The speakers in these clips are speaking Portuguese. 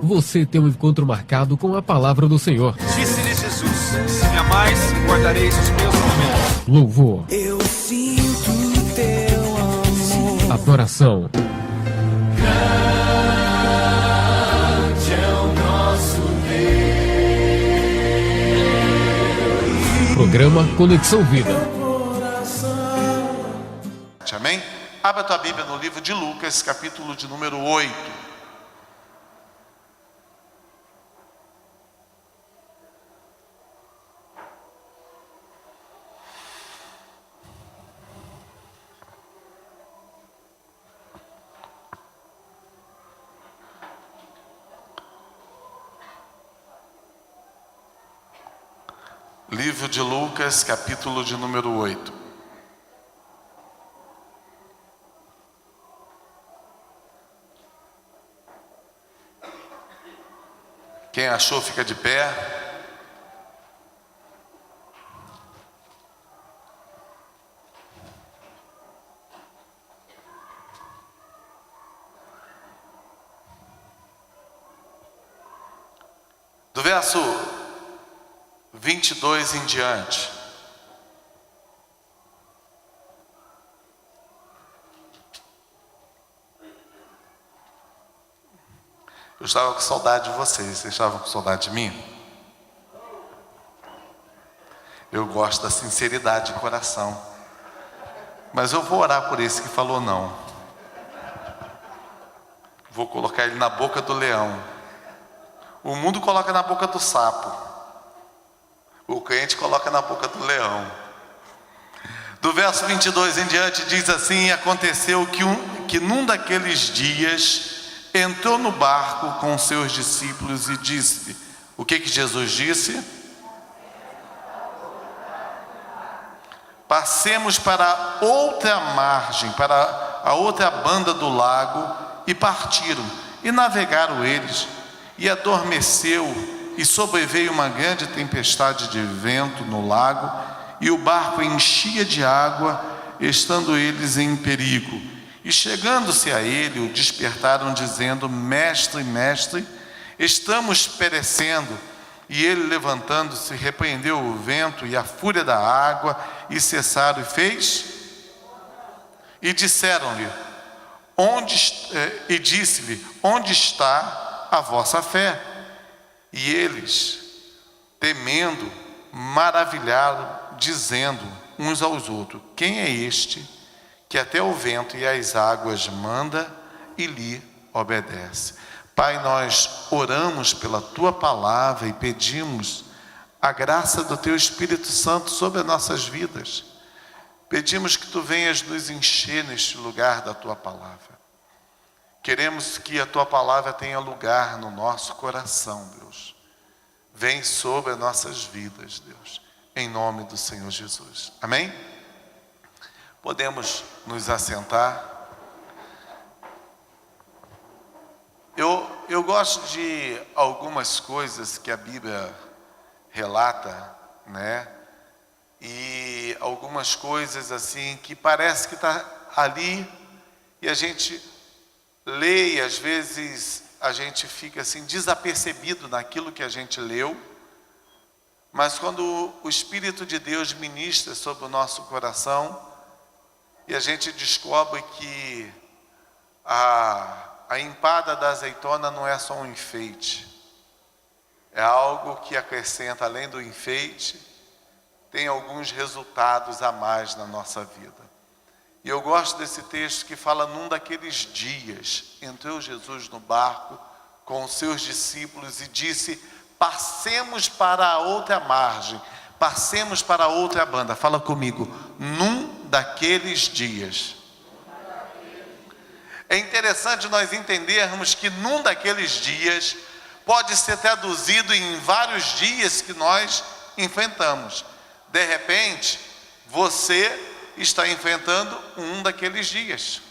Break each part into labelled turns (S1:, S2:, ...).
S1: você tem um encontro marcado com a palavra do Senhor.
S2: Disse-lhe Jesus: se me amais, guardareis os meus mandamentos.
S1: Louvor.
S3: Eu sinto teu amor.
S1: Adoração.
S3: Grande é o nosso Deus.
S1: Programa Conexão Vida.
S4: Amém? Abra a tua Bíblia no livro de Lucas, capítulo de número 8. Livro de Lucas, capítulo de número 8. Quem achou, fica de pé. Do verso 22 em diante. Eu estava com saudade de vocês. Vocês estavam com saudade de mim? Eu gosto da sinceridade de coração. Mas eu vou orar por esse que falou não. Vou colocar ele na boca do leão. O mundo coloca na boca do sapo. O crente coloca na boca do leão. Do verso 22 em diante diz assim: aconteceu que num daqueles dias entrou no barco com seus discípulos e disse. O que Jesus disse? Passemos para outra margem, para a outra banda do lago, e partiram, e navegaram eles, e adormeceu, e sobreveio uma grande tempestade de vento no lago, e o barco enchia de água, estando eles em perigo. E chegando-se a ele, o despertaram, dizendo: Mestre, mestre, estamos perecendo. E ele, levantando-se, repreendeu o vento e a fúria da água, e cessaram, e fez. E disseram-lhe, e disse-lhe: onde está a vossa fé? E eles, temendo, maravilharam, dizendo uns aos outros: quem é este que até o vento e as águas manda e lhe obedece? Pai, nós oramos pela Tua palavra e pedimos a graça do Teu Espírito Santo sobre as nossas vidas. Pedimos que Tu venhas nos encher neste lugar da Tua palavra. Queremos que a Tua palavra tenha lugar no nosso coração, Deus. Vem sobre as nossas vidas, Deus, em nome do Senhor Jesus. Amém? Podemos nos assentar. Eu gosto de algumas coisas que a Bíblia relata, né? E algumas coisas assim que parece que está ali e a gente lê e às vezes a gente fica assim desapercebido naquilo que a gente leu. Mas quando o Espírito de Deus ministra sobre o nosso coração e a gente descobre que a empada da azeitona não é só um enfeite, é algo que acrescenta, além do enfeite, tem alguns resultados a mais na nossa vida. E eu gosto desse texto que fala: num daqueles dias, entrou Jesus no barco com os seus discípulos e disse: passemos para a outra margem, passemos para a outra banda. Fala comigo: num daqueles dias. É interessante nós entendermos que num daqueles dias pode ser traduzido em vários dias que nós enfrentamos. De repente, você está enfrentando um daqueles dias.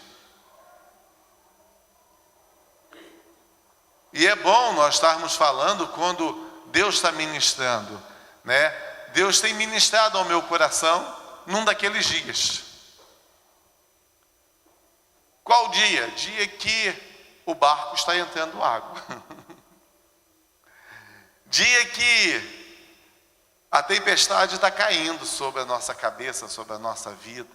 S4: E é bom nós estarmos falando quando Deus está ministrando, né? Deus tem ministrado ao meu coração num daqueles dias. Qual dia? Dia que o barco está entrando água. Dia que a tempestade está caindo sobre a nossa cabeça, sobre a nossa vida.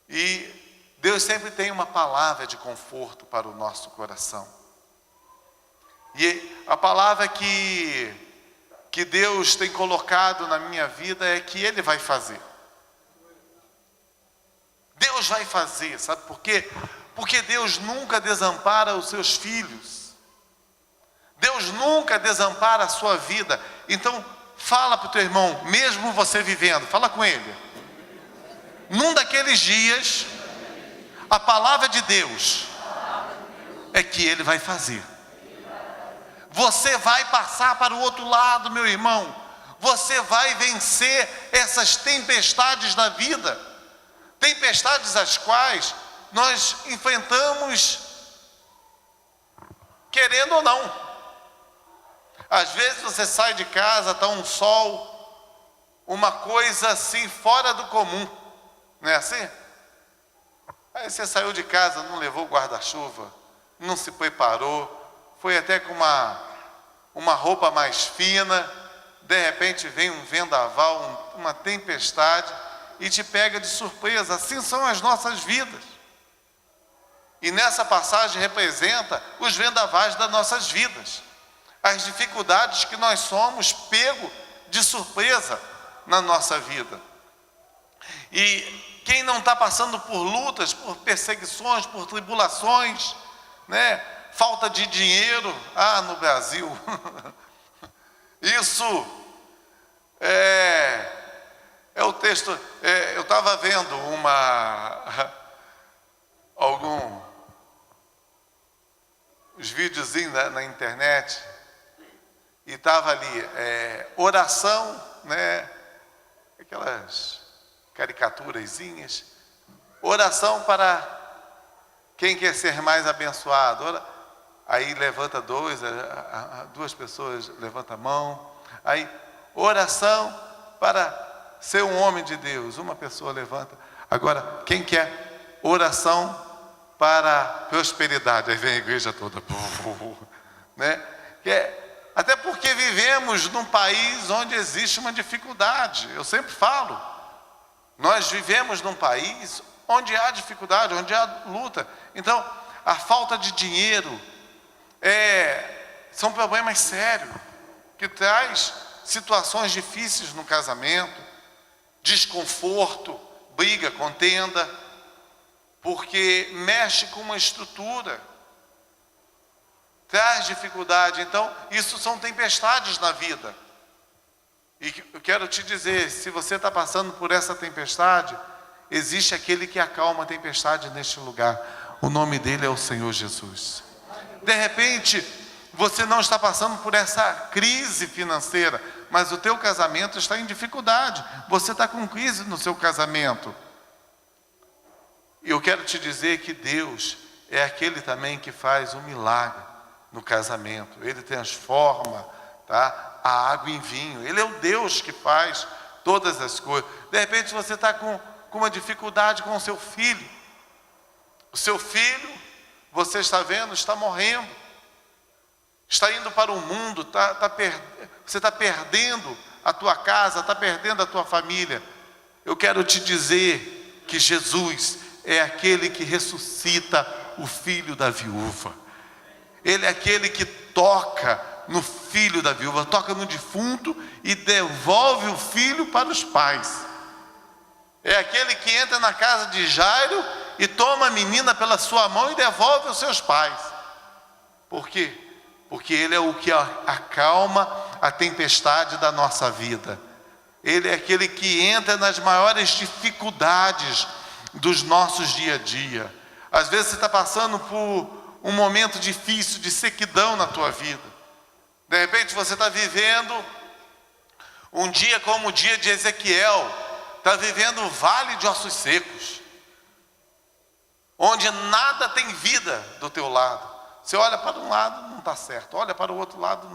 S4: E Deus sempre tem uma palavra de conforto para o nosso coração. E a palavra que Deus tem colocado na minha vida é que Ele vai fazer. Deus vai fazer, sabe por quê? Porque Deus nunca desampara os seus filhos. Deus nunca desampara a sua vida. Então, fala para o teu irmão, mesmo você vivendo, fala com ele. Num daqueles dias, a palavra de Deus é que Ele vai fazer. Você vai passar para o outro lado, meu irmão. Você vai vencer essas tempestades da vida. Tempestades as quais nós enfrentamos querendo ou não. Às vezes você sai de casa, está um sol, uma coisa assim fora do comum. Não é assim? Aí você saiu de casa, não levou guarda-chuva, não se preparou, foi até com uma roupa mais fina, de repente vem um vendaval, uma tempestade e te pega de surpresa. Assim são as nossas vidas. E nessa passagem representa os vendavais das nossas vidas. As dificuldades que nós somos pego de surpresa na nossa vida. E quem não está passando por lutas, por perseguições, por tribulações, né? Falta de dinheiro, no Brasil, isso é o texto, eu estava vendo os videozinhos na internet, e estava ali, oração, né, aquelas caricaturazinhas, oração para quem quer ser mais abençoado. Aí levanta duas pessoas levantam a mão. Aí, oração para ser um homem de Deus, uma pessoa levanta. Agora, quem quer oração para prosperidade? Aí vem a igreja toda, né? Até porque vivemos num país onde existe uma dificuldade. Eu sempre falo, nós vivemos num país onde há dificuldade, onde há luta. Então, a falta de dinheiro são problemas sérios, que traz situações difíceis no casamento, desconforto, briga, contenda, porque mexe com uma estrutura, traz dificuldade. Então, isso são tempestades na vida. E eu quero te dizer, se você está passando por essa tempestade, existe aquele que acalma a tempestade neste lugar. O nome dele é o Senhor Jesus. De repente, você não está passando por essa crise financeira, mas o teu casamento está em dificuldade. Você está com crise no seu casamento. E eu quero te dizer que Deus é aquele também que faz um milagre no casamento. Ele transforma, tá, a água em vinho. Ele é o Deus que faz todas as coisas. De repente você está com uma dificuldade com o seu filho. O seu filho, você está vendo, está morrendo, está indo para o mundo, você está perdendo a tua casa, está perdendo a tua família. Eu quero te dizer que Jesus é aquele que ressuscita o filho da viúva. Ele é aquele que toca no filho da viúva, toca no defunto e devolve o filho para os pais. É aquele que entra na casa de Jairo e toma a menina pela sua mão e devolve aos seus pais. Por quê? Porque Ele é o que acalma a tempestade da nossa vida. Ele é aquele que entra nas maiores dificuldades dos nossos dia a dia. Às vezes você está passando por um momento difícil de sequidão na tua vida. De repente você está vivendo um dia como o dia de Ezequiel, está vivendo um vale de ossos secos, onde nada tem vida do teu lado. Você olha para um lado, não está certo, olha para o outro lado,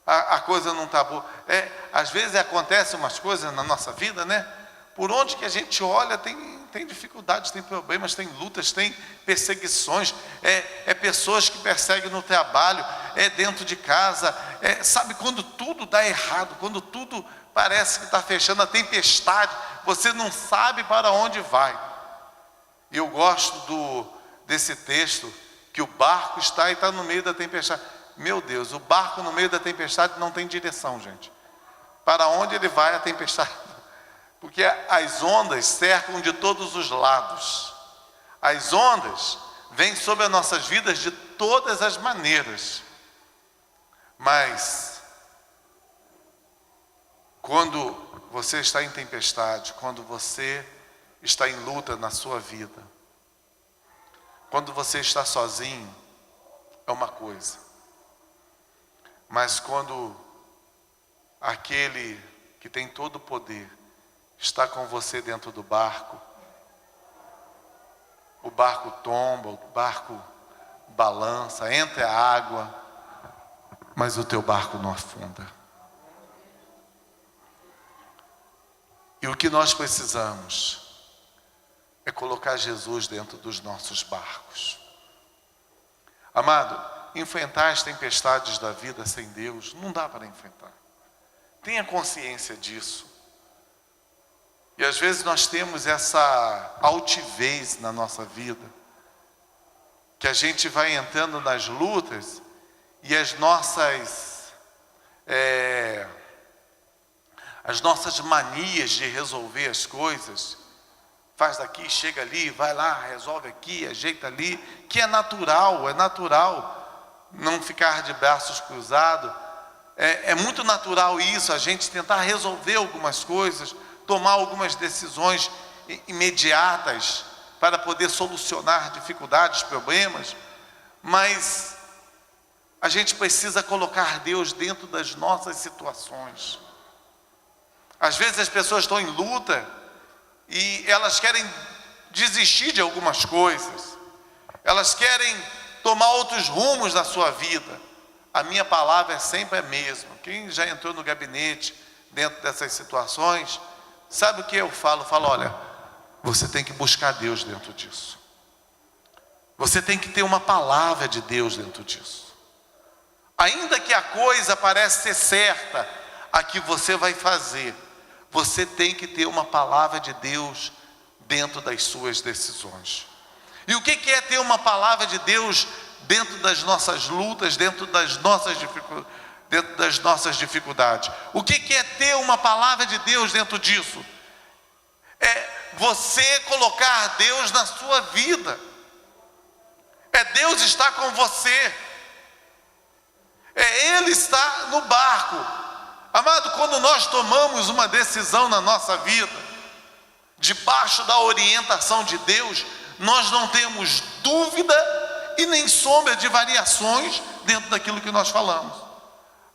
S4: a coisa não está boa. Às vezes acontecem umas coisas na nossa vida, né? Por onde que a gente olha tem dificuldades, tem problemas, tem lutas, tem perseguições, pessoas que perseguem no trabalho, dentro de casa, sabe, quando tudo dá errado, quando tudo parece que está fechando, a tempestade, você não sabe para onde vai. E eu gosto desse texto, que o barco está e está no meio da tempestade. Meu Deus, o barco no meio da tempestade não tem direção, gente. Para onde ele vai a tempestade? Porque as ondas cercam de todos os lados. As ondas vêm sobre as nossas vidas de todas as maneiras. Mas, quando você está em tempestade, quando você está em luta na sua vida, quando você está sozinho, é uma coisa. Mas quando aquele que tem todo o poder está com você dentro do barco, o barco tomba, o barco balança, entra a água, mas o teu barco não afunda. E o que nós precisamos é colocar Jesus dentro dos nossos barcos. Amado, enfrentar as tempestades da vida sem Deus não dá para enfrentar. Tenha consciência disso. E às vezes nós temos essa altivez na nossa vida, que a gente vai entrando nas lutas e as nossas manias de resolver as coisas, faz daqui, chega ali, vai lá, resolve aqui, ajeita ali, que é natural não ficar de braços cruzados. É muito natural isso, a gente tentar resolver algumas coisas, tomar algumas decisões imediatas para poder solucionar dificuldades, problemas, mas a gente precisa colocar Deus dentro das nossas situações. Às vezes as pessoas estão em luta e elas querem desistir de algumas coisas, elas querem tomar outros rumos na sua vida. A minha palavra é sempre a mesma. Quem já entrou no gabinete dentro dessas situações, sabe o que eu falo? Eu falo, olha, você tem que buscar Deus dentro disso. Você tem que ter uma palavra de Deus dentro disso. Ainda que a coisa pareça ser certa, a que você vai fazer, você tem que ter uma palavra de Deus dentro das suas decisões. E o que é ter uma palavra de Deus dentro das nossas lutas, dentro das nossas dificuldades? O que é ter uma palavra de Deus dentro disso? É você colocar Deus na sua vida. É Deus estar com você. Ele está no barco. Amado, quando nós tomamos uma decisão na nossa vida, debaixo da orientação de Deus, nós não temos dúvida e nem sombra de variações dentro daquilo que nós falamos.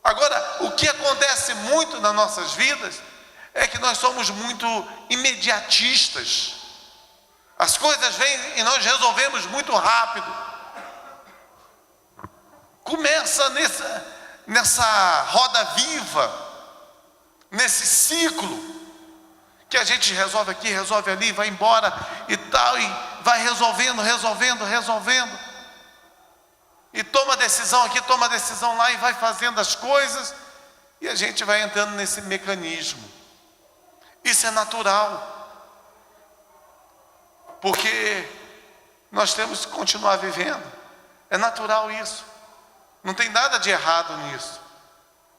S4: Agora, o que acontece muito nas nossas vidas é que nós somos muito imediatistas. As coisas vêm e nós resolvemos muito rápido. Começa nessa roda viva, nesse ciclo, que a gente resolve aqui, resolve ali, vai embora e tal, e vai resolvendo. E toma decisão aqui, toma decisão lá, e vai fazendo as coisas, e a gente vai entrando nesse mecanismo. Isso é natural, porque nós temos que continuar vivendo. É natural isso, não tem nada de errado nisso,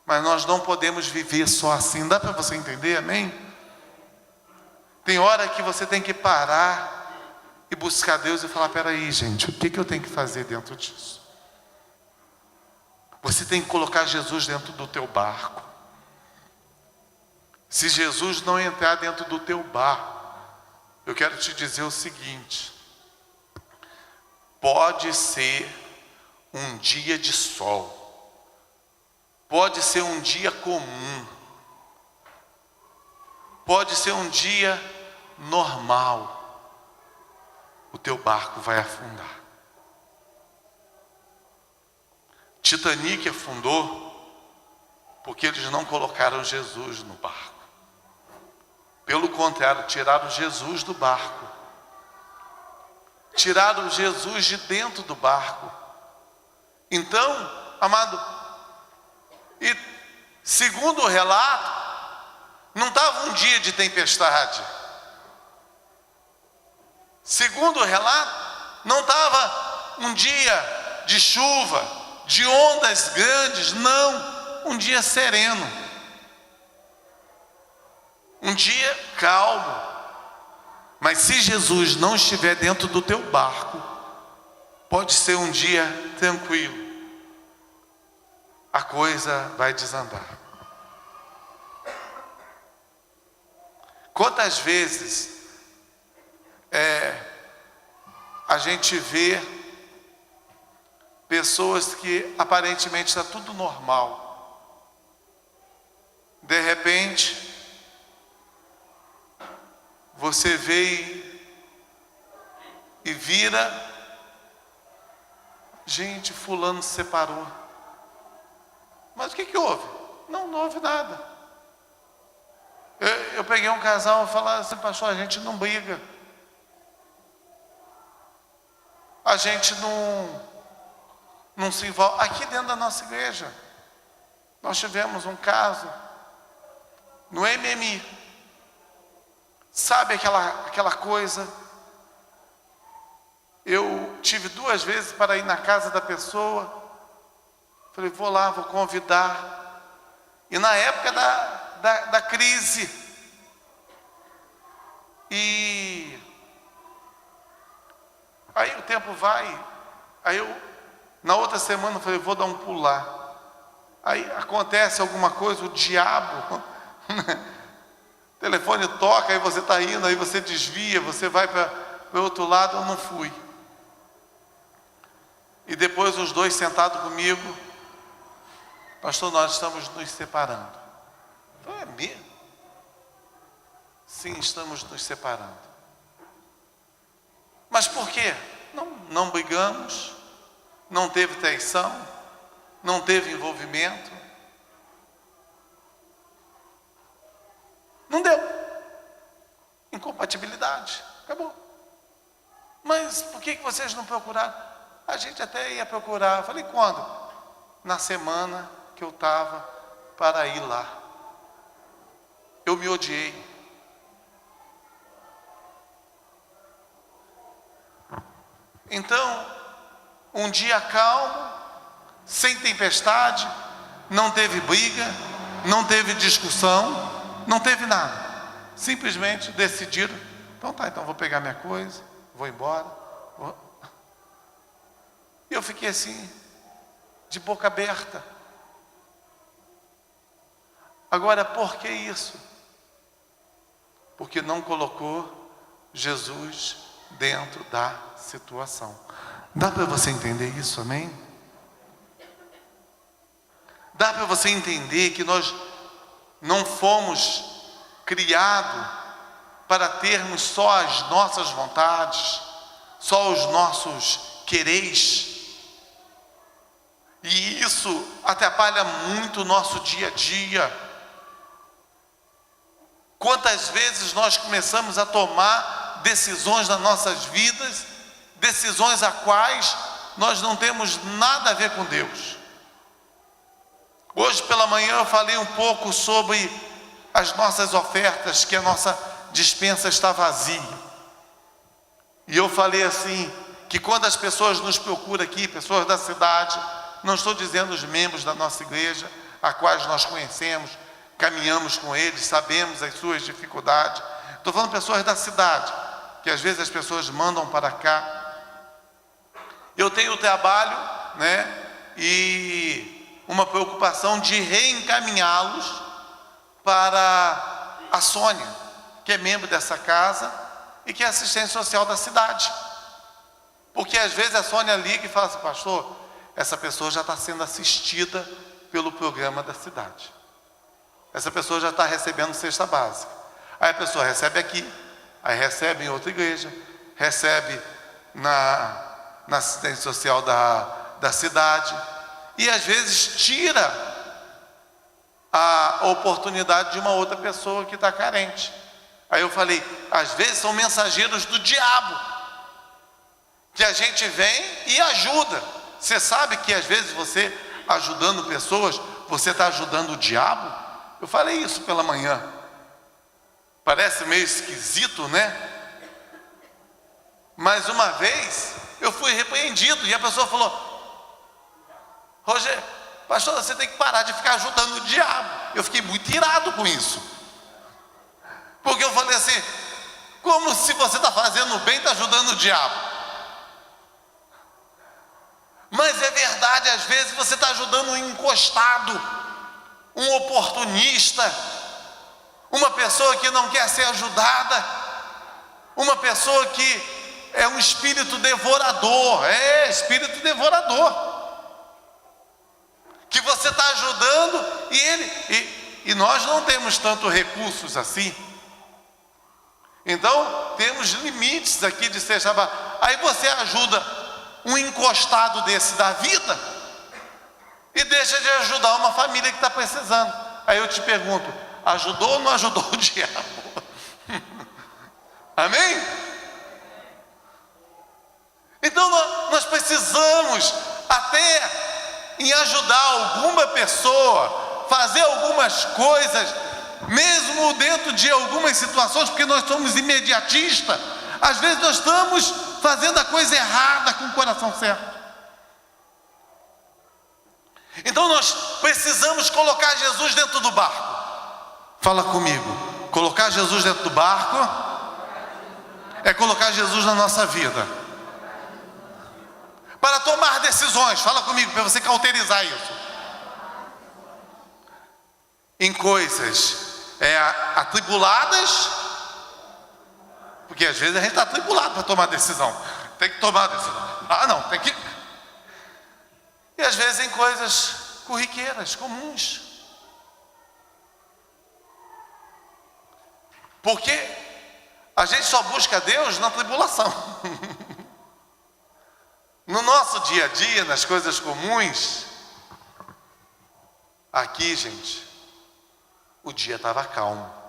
S4: mas nós não podemos viver só assim. Dá para você entender, amém? Tem hora que você tem que parar e buscar Deus e falar, peraí gente, o que eu tenho que fazer dentro disso? Você tem que colocar Jesus dentro do teu barco. Se Jesus não entrar dentro do teu barco, eu quero te dizer o seguinte: pode ser um dia de sol, pode ser um dia comum, pode ser um dia normal, o teu barco vai afundar. Titanic afundou porque eles não colocaram Jesus no barco. Pelo contrário, tiraram Jesus do barco. Tiraram Jesus de dentro do barco. Então, amado, E segundo o relato, não estava um dia de tempestade. Segundo o relato, não estava um dia de chuva, de ondas grandes, não, um dia sereno, um dia calmo. Mas se Jesus não estiver dentro do teu barco, pode ser um dia tranquilo, a coisa vai desandar. Quantas vezes a gente vê pessoas que aparentemente está tudo normal, de repente você vê e vira, gente, fulano se separou. Mas o que houve? Não houve nada. Eu peguei um casal e falei assim, pastor, a gente não briga. A gente não se envolve. Aqui dentro da nossa igreja, nós tivemos um caso no MMI. Sabe aquela coisa? Eu tive 2 vezes para ir na casa da pessoa. Falei, vou lá, vou convidar. E na época da crise. E aí o tempo vai. Aí na outra semana, falei, vou dar um pulo lá. Aí acontece alguma coisa, o diabo... O telefone toca, aí você está indo, aí você desvia, você vai para o outro lado. Eu não fui. E depois os dois sentados comigo, pastor, nós estamos nos separando. É mesmo? Sim, estamos nos separando. Mas por quê? Não brigamos, não teve traição, não teve envolvimento. Não deu. Incompatibilidade. Acabou. Mas por que vocês não procuraram? A gente até ia procurar. Eu falei, quando? Na semana que eu estava para ir lá. Eu me odiei. Então, um dia calmo, sem tempestade, não teve briga, não teve discussão, não teve nada. Simplesmente decidiram, então vou pegar minha coisa, vou embora. E eu fiquei assim, de boca aberta. Agora, por que isso? Porque não colocou Jesus dentro da situação. Dá para você entender isso, amém? Dá para você entender que nós não fomos criados para termos só as nossas vontades, só os nossos quereres. E isso atrapalha muito o nosso dia a dia. Quantas vezes nós começamos a tomar decisões nas nossas vidas, decisões a quais nós não temos nada a ver com Deus. Hoje pela manhã eu falei um pouco sobre as nossas ofertas, que a nossa despensa está vazia. E eu falei assim, que quando as pessoas nos procuram aqui, pessoas da cidade, não estou dizendo os membros da nossa igreja, a quais nós conhecemos, caminhamos com eles, sabemos as suas dificuldades. Estou falando pessoas da cidade, que às vezes as pessoas mandam para cá. Eu tenho o trabalho, e uma preocupação de reencaminhá-los para a Sônia, que é membro dessa casa e que é assistente social da cidade. Porque às vezes a Sônia liga e fala assim, pastor, essa pessoa já está sendo assistida pelo programa da cidade. Essa pessoa já está recebendo cesta básica. Aí a pessoa recebe aqui, aí recebe em outra igreja, recebe na assistência social da cidade, e às vezes tira a oportunidade de uma outra pessoa que está carente. Aí eu falei, às vezes são mensageiros do diabo, que a gente vem e ajuda. Você sabe que às vezes você ajudando pessoas, você está ajudando o diabo? Eu falei isso pela manhã. Parece meio esquisito, né? Mas uma vez eu fui repreendido e a pessoa falou: Rogério, pastor, você tem que parar de ficar ajudando o diabo. Eu fiquei muito irado com isso, porque eu falei assim: como se você está fazendo bem, está ajudando o diabo? Mas é verdade, às vezes você está ajudando um encostado, um oportunista, uma pessoa que não quer ser ajudada, uma pessoa que é um espírito devorador, espírito devorador, que você está ajudando e nós não temos tantos recursos assim, então temos limites aqui de ser chamado. Aí você ajuda um encostado desse da vida e deixa de ajudar uma família que está precisando. Aí eu te pergunto: ajudou ou não ajudou o diabo? Amém? Então nós precisamos, até em ajudar alguma pessoa, fazer algumas coisas, mesmo dentro de algumas situações, porque nós somos imediatistas. Às vezes nós estamos fazendo a coisa errada com o coração certo. Então nós precisamos colocar Jesus dentro do barco. Fala comigo. Colocar Jesus dentro do barco é colocar Jesus na nossa vida. Para tomar decisões, fala comigo, para você cauterizar isso. Em coisas atribuladas, porque às vezes a gente está atribulado para tomar decisão. Tem que tomar decisão. Tem que. E às vezes em coisas corriqueiras, comuns. Porque a gente só busca Deus na tribulação. No nosso dia a dia, nas coisas comuns, aqui, gente, o dia estava calmo.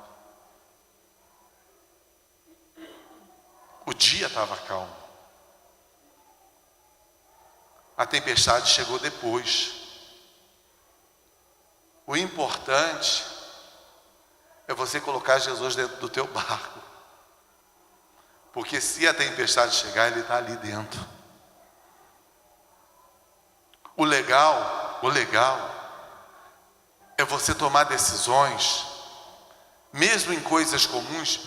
S4: O dia estava calmo. A tempestade chegou depois. O importante é você colocar Jesus dentro do teu barco. Porque se a tempestade chegar, Ele está ali dentro. O legal é você tomar decisões, mesmo em coisas comuns.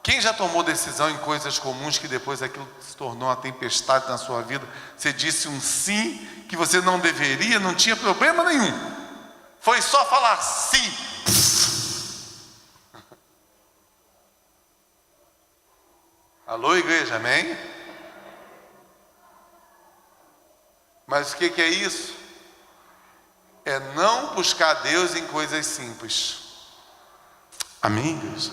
S4: Quem já tomou decisão em coisas comuns que depois aquilo se tornou uma tempestade na sua vida? Você disse um sim que você não deveria, não tinha problema nenhum. Foi só falar sim. Alô, igreja, amém? Mas o que é isso? É não buscar Deus em coisas simples. Amém, igreja?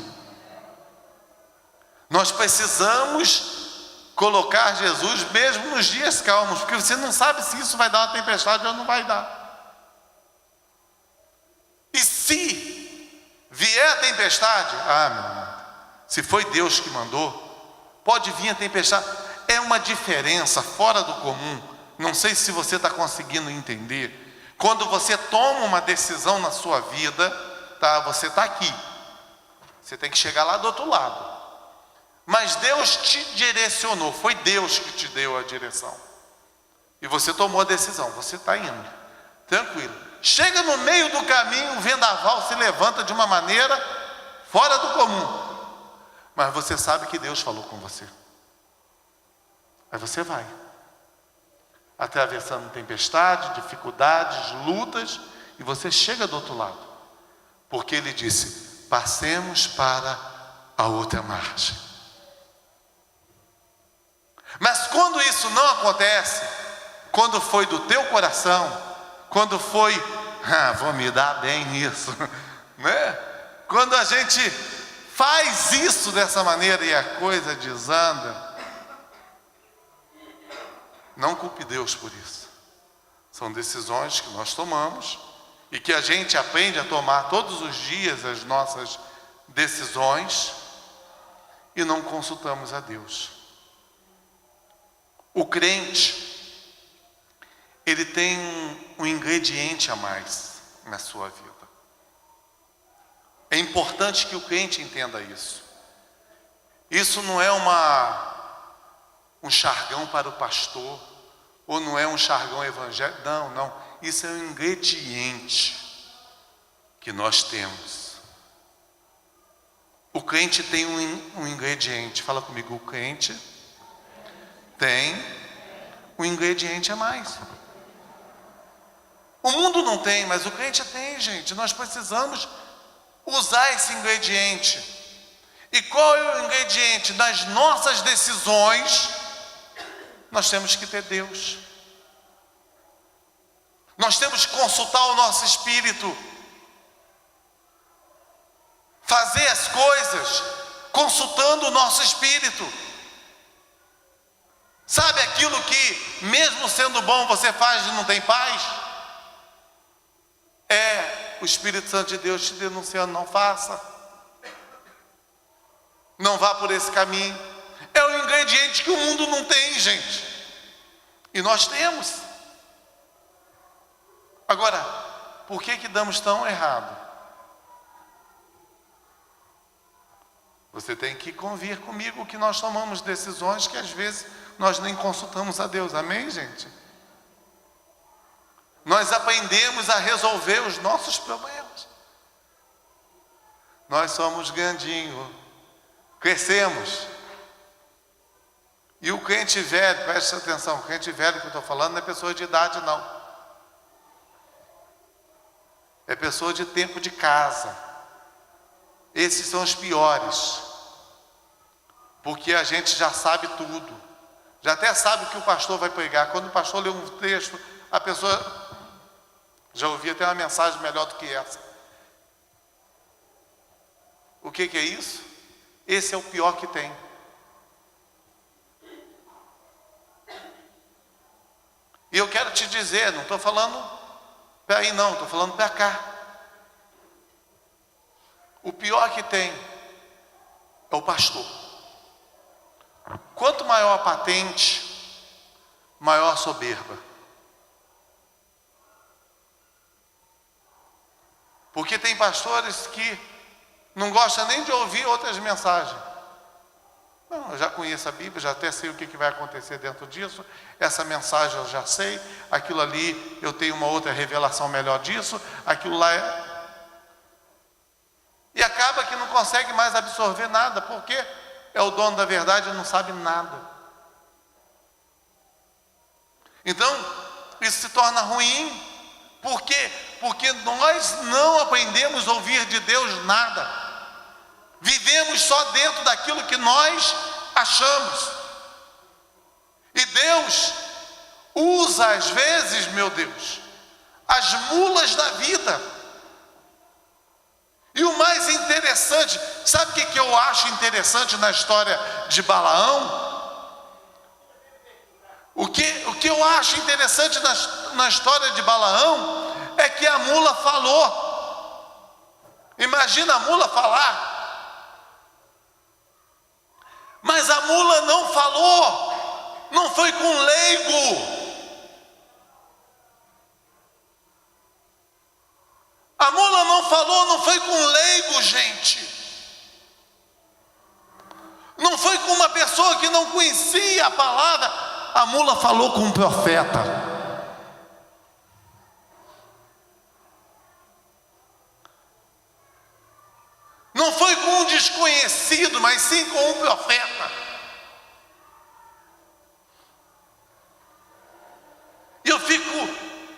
S4: Nós precisamos colocar Jesus mesmo nos dias calmos, porque você não sabe se isso vai dar uma tempestade ou não vai dar. E se vier a tempestade, meu irmão, se foi Deus que mandou, pode vir a tempestade. É uma diferença fora do comum. Não sei se você está conseguindo entender. Quando você toma uma decisão na sua vida, você está aqui. Você tem que chegar lá do outro lado. Mas Deus te direcionou. Foi Deus que te deu a direção. E você tomou a decisão. Você está indo. Tranquilo. Chega no meio do caminho, o vendaval se levanta de uma maneira fora do comum. Mas você sabe que Deus falou com você. Aí você vai. Atravessando tempestades, dificuldades, lutas, e você chega do outro lado, porque Ele disse: passemos para a outra margem. Mas quando isso não acontece, quando foi do teu coração, quando foi, vou me dar bem nisso, né? Quando a gente faz isso dessa maneira e a coisa desanda, não culpe Deus por isso. São decisões que nós tomamos e que a gente aprende a tomar todos os dias as nossas decisões e não consultamos a Deus. O crente, ele tem um ingrediente a mais. na sua vida. É importante que o crente entenda isso. Isso não é um jargão para o pastor, ou não é um jargão evangélico. Não. Isso é um ingrediente que nós temos. O crente tem um ingrediente. Fala comigo, o crente tem um ingrediente a mais. O mundo não tem, mas o crente tem, gente. Nós precisamos usar esse ingrediente. E qual é o ingrediente? Das nossas decisões, nós temos que ter Deus. Nós temos que consultar o nosso espírito. Fazer as coisas consultando o nosso espírito. Sabe aquilo que, mesmo sendo bom, você faz e não tem paz? É o Espírito Santo de Deus te denunciando: não faça, não vá por esse caminho. É o ingrediente que o mundo não tem, gente, e nós temos. Agora, por que damos tão errado? Você tem que convir comigo que nós tomamos decisões que às vezes nós nem consultamos a Deus. Amém, gente? Nós aprendemos a resolver os nossos problemas. Nós somos grandinho, crescemos. E o crente velho, preste atenção, o crente velho que eu estou falando não é pessoa de idade, não. É pessoa de tempo de casa. Esses são os piores. Porque a gente já sabe tudo. Já até sabe o que o pastor vai pregar. Quando o pastor lê um texto, a pessoa já ouvia até uma mensagem melhor do que essa. O que é isso? Esse é o pior que tem. E eu quero te dizer, não estou falando para aí não, estou falando para cá. O pior que tem é o pastor. Quanto maior a patente, maior a soberba. Porque tem pastores que não gostam nem de ouvir outras mensagens. Não, eu já conheço a Bíblia, já até sei o que vai acontecer dentro disso. Essa mensagem eu já sei. Aquilo ali eu tenho uma outra revelação melhor disso. Aquilo lá é... E acaba que não consegue mais absorver nada, porque é o dono da verdade e não sabe nada. Então, isso se torna ruim. Por quê? Porque nós não aprendemos a ouvir de Deus nada. Vivemos só dentro daquilo que nós achamos. E Deus usa às vezes, meu Deus, as mulas da vida. E o mais interessante, sabe o que eu acho interessante na história de Balaão? O que eu acho interessante na história de Balaão é que a mula falou. Imagina a mula falar. Mas a mula não falou, não foi com leigo. A mula não falou, não foi com leigo, gente. Não foi com uma pessoa que não conhecia a palavra. A mula falou com um profeta. Não foi com um desconhecido, mas sim com um profeta. E eu fico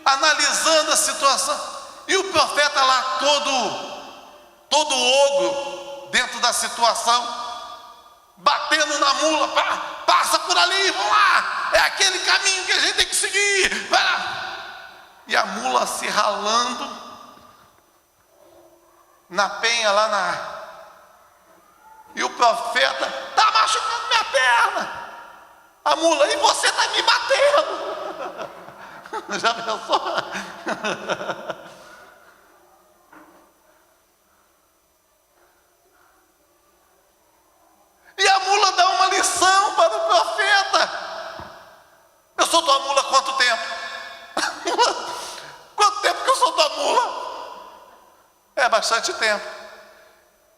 S4: analisando a situação. E o profeta lá todo ogro dentro da situação, batendo na mula, passa por ali, vamos lá, é aquele caminho que a gente tem que seguir. Vai lá. E a mula se ralando na penha lá na... E o profeta, está machucando minha perna. A mula, e você está me batendo. Já pensou? E a mula dá uma lição para o profeta. Eu sou tua mula há quanto tempo? Quanto tempo que eu sou tua mula? bastante tempo.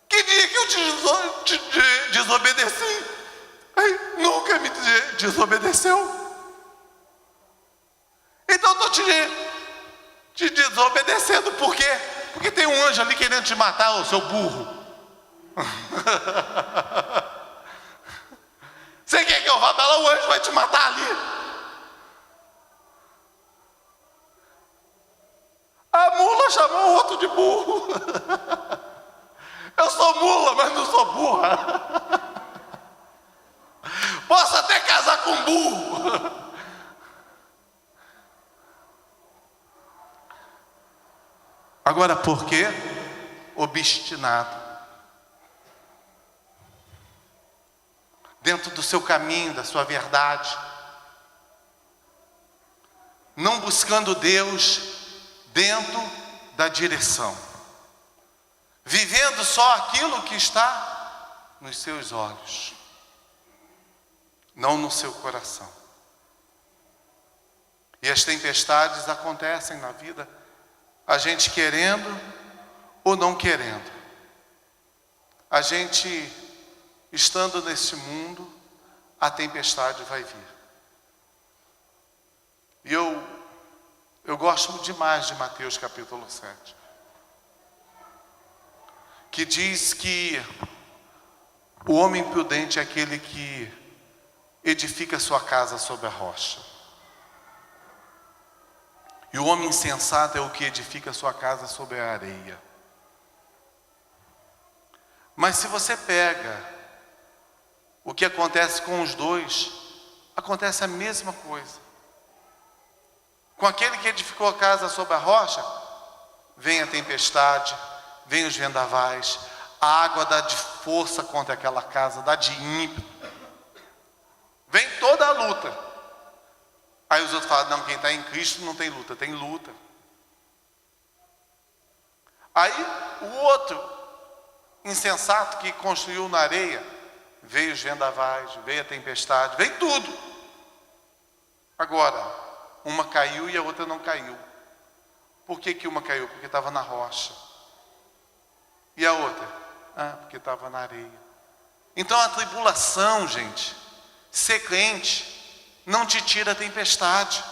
S4: Que dia que eu te desobedeci? Ai, nunca me desobedeceu. Então eu estou te desobedecendo. Por quê? Porque tem um anjo ali querendo te matar, ô seu burro. Você quer que eu vá para lá? O anjo vai te matar ali. A mula chamou o outro de burro. Eu sou mula, mas não sou burra. Posso até casar com burro. Agora, por que obstinado? Dentro do seu caminho, da sua verdade. Não buscando Deus dentro da direção. Vivendo só aquilo que está nos seus olhos. Não no seu coração. E as tempestades acontecem na vida, a gente querendo ou não querendo. A gente estando nesse mundo, a tempestade vai vir. E eu gosto demais de Mateus capítulo 7. Que diz que o homem prudente é aquele que edifica sua casa sobre a rocha. E o homem insensato é o que edifica sua casa sobre a areia. Mas se você pega o que acontece com os dois, acontece a mesma coisa. Com aquele que edificou a casa sobre a rocha, vem a tempestade, vem os vendavais, a água dá de força contra aquela casa, dá de ímpeto. Vem toda a luta. Aí os outros falam, não, quem está em Cristo não tem luta. Tem luta. Aí o outro insensato que construiu na areia, veio os vendavais, veio a tempestade, veio tudo. Agora, uma caiu e a outra não caiu. Por que uma caiu? Porque estava na rocha. E a outra? Porque estava na areia. Então a tribulação, gente, ser crente, não te tira a tempestade.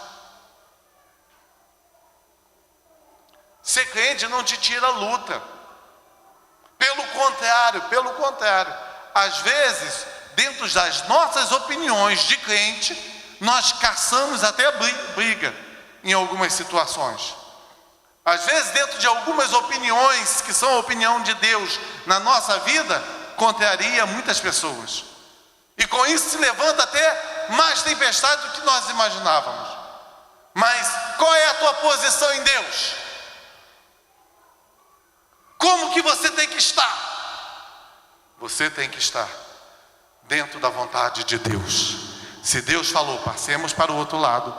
S4: Ser crente não te tira a luta. Pelo contrário, às vezes, dentro das nossas opiniões de crente, nós caçamos até briga em algumas situações. Às vezes, dentro de algumas opiniões que são a opinião de Deus na nossa vida, contraria muitas pessoas. E com isso se levanta até mais tempestade do que nós imaginávamos. Mas qual é a tua posição em Deus? Como que você tem que estar? Você tem que estar dentro da vontade de Deus. Se Deus falou, passemos para o outro lado,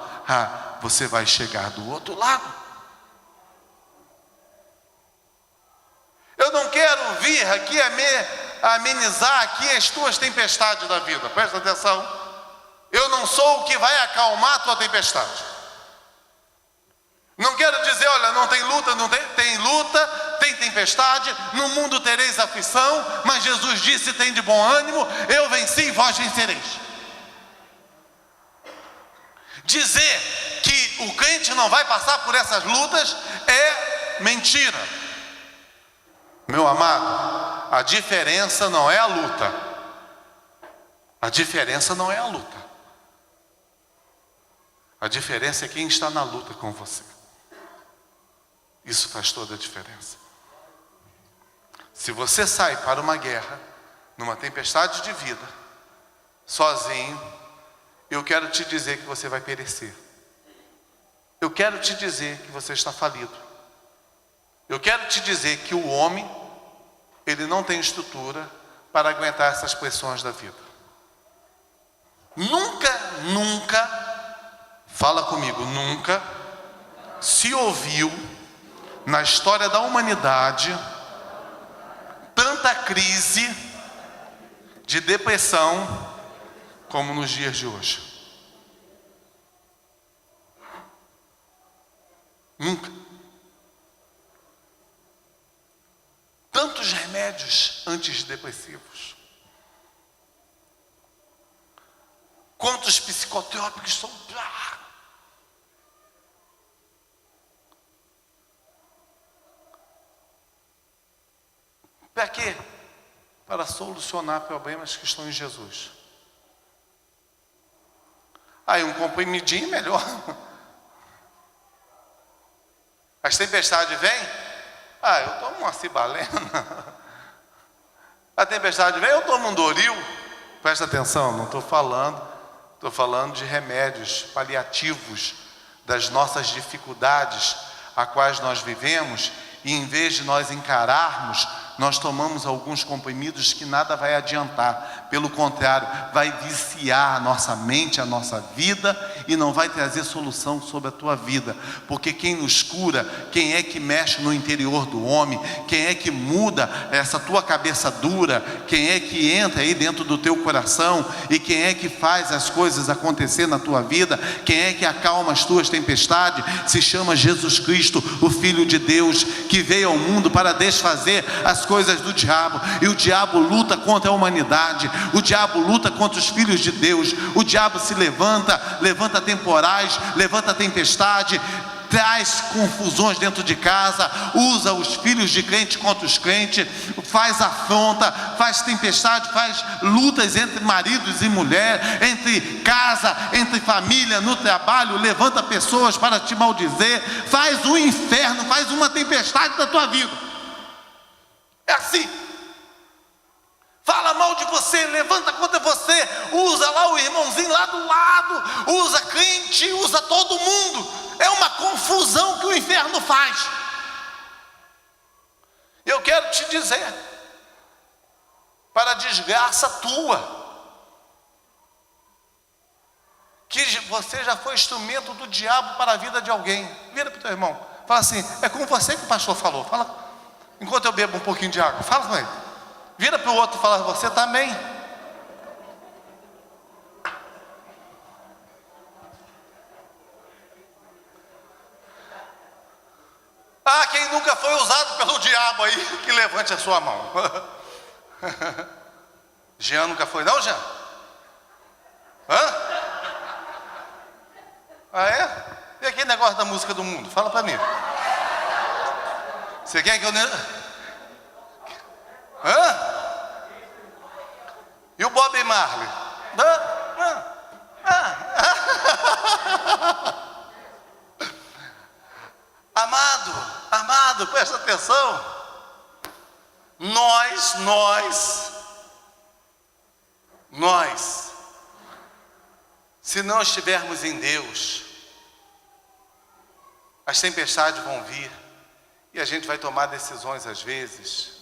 S4: você vai chegar do outro lado. Eu não quero vir aqui amenizar aqui as tuas tempestades da vida. Presta atenção. Eu não sou o que vai acalmar a tua tempestade. Não quero dizer, olha, não tem luta, tem luta, tem tempestade, no mundo tereis aflição, mas Jesus disse, tem de bom ânimo, eu venci e vós vencereis. Dizer que o crente não vai passar por essas lutas é mentira. Meu amado, a diferença não é a luta. A diferença não é a luta. A diferença é quem está na luta com você. Isso faz toda a diferença. Se você sai para uma guerra, numa tempestade de vida, sozinho, eu quero te dizer que você vai perecer. Eu quero te dizer que você está falido. Eu quero te dizer que o homem, ele não tem estrutura para aguentar essas pressões da vida. Nunca, fala comigo, nunca se ouviu na história da humanidade tanta crise de depressão como nos dias de hoje. Nunca. quantos remédios antidepressivos? Quantos psicotrópicos são? Para quê? Para solucionar problemas que estão em Jesus. Aí um comprimidinho é melhor. As tempestades vêm? Eu tomo uma cibalena. A tempestade vem, eu tomo um Doril. Presta atenção, não estou falando de remédios paliativos das nossas dificuldades a quais nós vivemos, e em vez de nós encararmos, nós tomamos alguns comprimidos que nada vai adiantar. Pelo contrário, vai viciar a nossa mente, a nossa vida, e não vai trazer solução sobre a tua vida. Porque quem nos cura, quem é que mexe no interior do homem, quem é que muda essa tua cabeça dura, quem é que entra aí dentro do teu coração, e quem é que faz as coisas acontecer na tua vida, quem é que acalma as tuas tempestades, se chama Jesus Cristo, o Filho de Deus, que veio ao mundo para desfazer as coisas do diabo. E o diabo luta contra a humanidade, o diabo luta contra os filhos de Deus. O diabo se levanta temporais, levanta tempestade, traz confusões dentro de casa, usa os filhos de crente contra os crentes, faz afronta, faz tempestade, faz lutas entre maridos e mulher, entre casa, entre família, no trabalho, levanta pessoas para te maldizer, faz um inferno, faz uma tempestade da tua vida. É assim. Fala mal de você, levanta contra você, usa lá o irmãozinho lá do lado, usa crente, usa todo mundo. É uma confusão que o inferno faz. Eu quero te dizer, para desgraça tua, que você já foi instrumento do diabo para a vida de alguém. Vira para o teu irmão, fala assim: é com você que o pastor falou. Fala, enquanto eu bebo um pouquinho de água, fala com ele. Vira para o outro e fala: você também. Quem nunca foi usado pelo diabo aí, que levante a sua mão. Jean nunca foi, não, Jean? É? E aquele negócio da música do mundo? Fala para mim. Você quer que eu... E o Bob Marley? Amado, presta atenção. Nós, se não estivermos em Deus, as tempestades vão vir, e a gente vai tomar decisões às vezes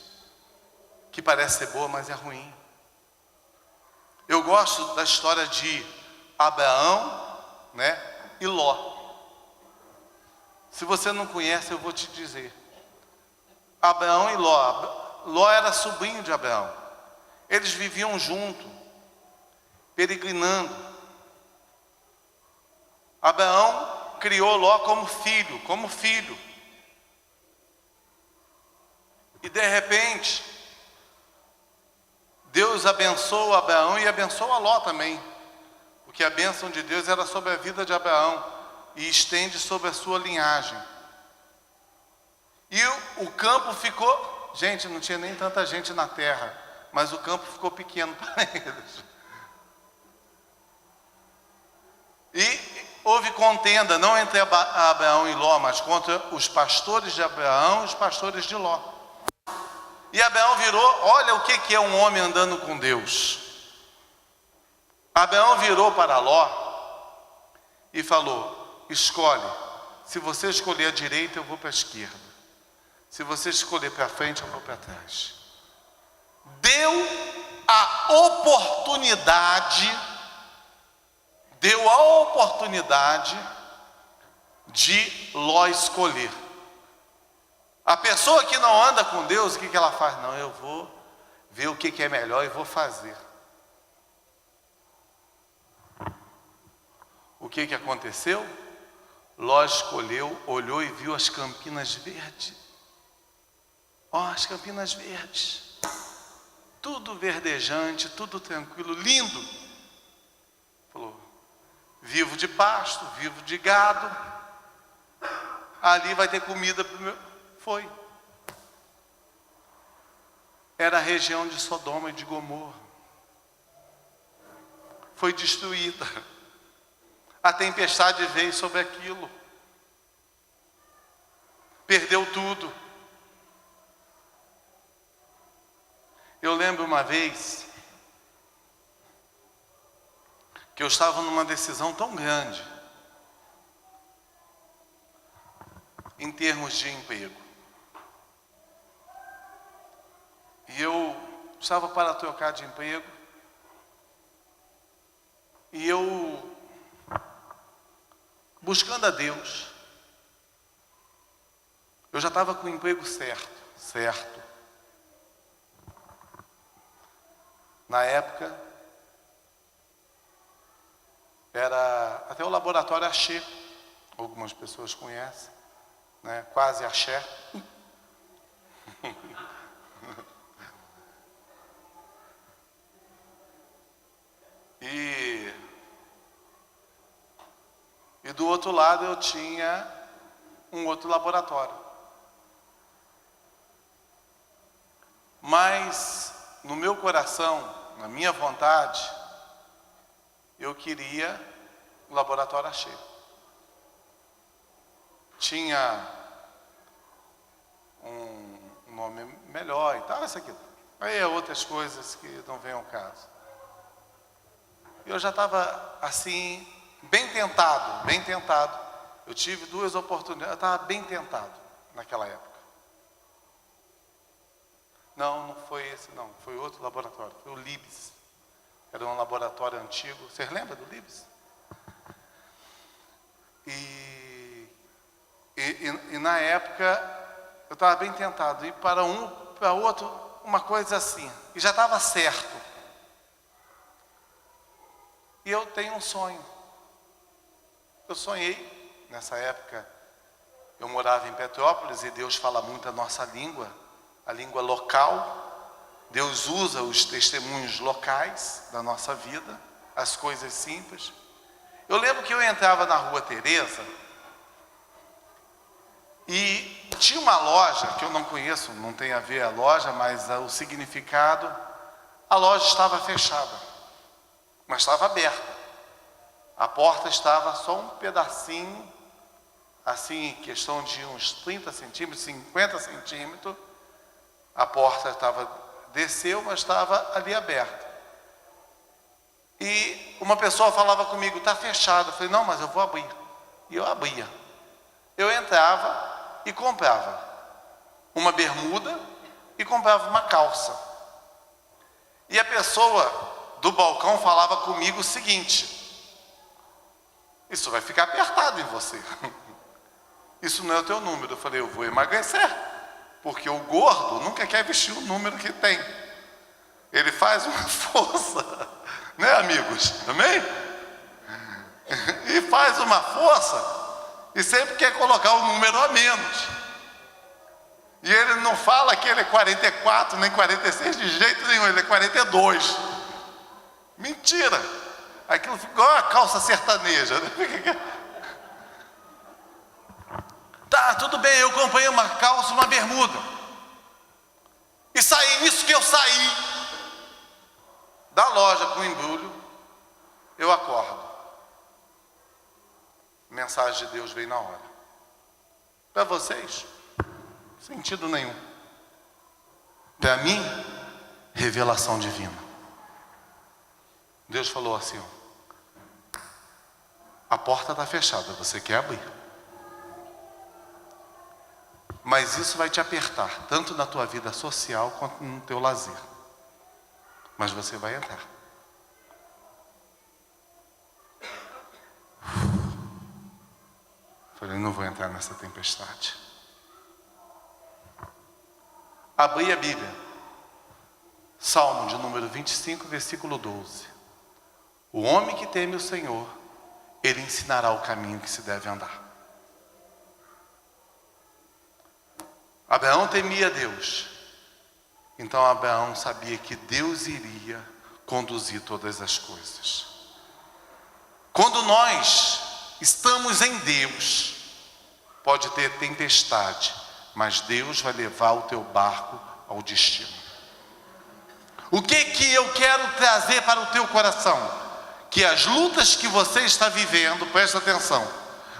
S4: que parece ser boa, mas é ruim. Eu gosto da história de Abraão, e Ló. Se você não conhece, eu vou te dizer. Abraão e Ló. Ló era sobrinho de Abraão. Eles viviam juntos, peregrinando. Abraão criou Ló como filho. E de repente, Deus abençoa Abraão e abençoa Ló também, porque a bênção de Deus era sobre a vida de Abraão e estende sobre a sua linhagem. E o campo ficou, gente, não tinha nem tanta gente na terra, mas o campo ficou pequeno para eles. E houve contenda, não entre Abraão e Ló, mas contra os pastores de Abraão e os pastores de Ló. E Abraão virou, olha o que é um homem andando com Deus. Abraão virou para Ló e falou: escolhe, se você escolher a direita eu vou para a esquerda, se você escolher para frente eu vou para trás. Deu a oportunidade de Ló escolher. A pessoa que não anda com Deus, o que ela faz? Não, eu vou ver o que é melhor e vou fazer. O que aconteceu? Ló escolheu, olhou e viu as campinas verdes. Ó, as Campinas Verdes, tudo verdejante, tudo tranquilo, lindo. Falou, vivo de pasto, vivo de gado, ali vai ter comida para o meu... Foi. Era a região de Sodoma e de Gomorra. Foi destruída. A tempestade veio sobre aquilo. Perdeu tudo. Eu lembro uma vez que eu estava numa decisão tão grande em termos de emprego. E eu estava para trocar de emprego. E eu, buscando a Deus, eu já estava com o emprego certo. Na época, era até o laboratório Axé, algumas pessoas conhecem, né? Quase Axé. E do outro lado eu tinha um outro laboratório. Mas no meu coração, na minha vontade, eu queria o laboratório Axé. Tinha um nome melhor e tal, isso aqui. Aí outras coisas que não vêm ao caso. Eu já estava assim, bem tentado. Eu tive 2 oportunidades, eu estava bem tentado naquela época. Não foi esse não, foi outro laboratório, foi o Libes. Era um laboratório antigo, vocês lembram do Libes? E na época, eu estava bem tentado, ir para um, para outro, uma coisa assim, e já estava certo. E eu tenho um sonho. Eu sonhei, nessa época, eu morava em Petrópolis e Deus fala muito a nossa língua, a língua local. Deus usa os testemunhos locais da nossa vida, as coisas simples. Eu lembro que eu entrava na Rua Teresa e tinha uma loja, que eu não conheço, não tem a ver a loja, mas o significado, a loja estava fechada. Mas estava aberta. A porta estava só um pedacinho, assim, questão de uns 30 centímetros, 50 centímetros. A porta desceu, mas estava ali aberta. E uma pessoa falava comigo, está fechado. Eu falei, não, mas eu vou abrir. E eu abria. Eu entrava e comprava uma bermuda e comprava uma calça. E a pessoa do balcão falava comigo o seguinte: isso vai ficar apertado em você. Isso não é o teu número. Eu falei, eu vou emagrecer, porque o gordo nunca quer vestir o número que tem. Ele faz uma força, né, amigos? Amém? E faz uma força e sempre quer colocar um número a menos. E ele não fala que ele é 44 nem 46 de jeito nenhum, ele é 42. Mentira! Aquilo ficou igual a calça sertaneja. Tá, tudo bem, eu comprei uma calça, uma bermuda. E saí, nisso que eu saí da loja com o embrulho, eu acordo. Mensagem de Deus veio na hora. Para vocês, sentido nenhum. Para mim, revelação divina. Deus falou assim, ó, a porta está fechada, você quer abrir. Mas isso vai te apertar, tanto na tua vida social quanto no teu lazer. Mas você vai entrar. Falei, não vou entrar nessa tempestade. Abri a Bíblia. Salmo de número 25, versículo 12. O homem que teme o Senhor, ele ensinará o caminho que se deve andar. Abraão temia Deus. Então Abraão sabia que Deus iria conduzir todas as coisas. Quando nós estamos em Deus, pode ter tempestade, mas Deus vai levar o teu barco ao destino. O que eu quero trazer para o teu coração? Que as lutas que você está vivendo, presta atenção,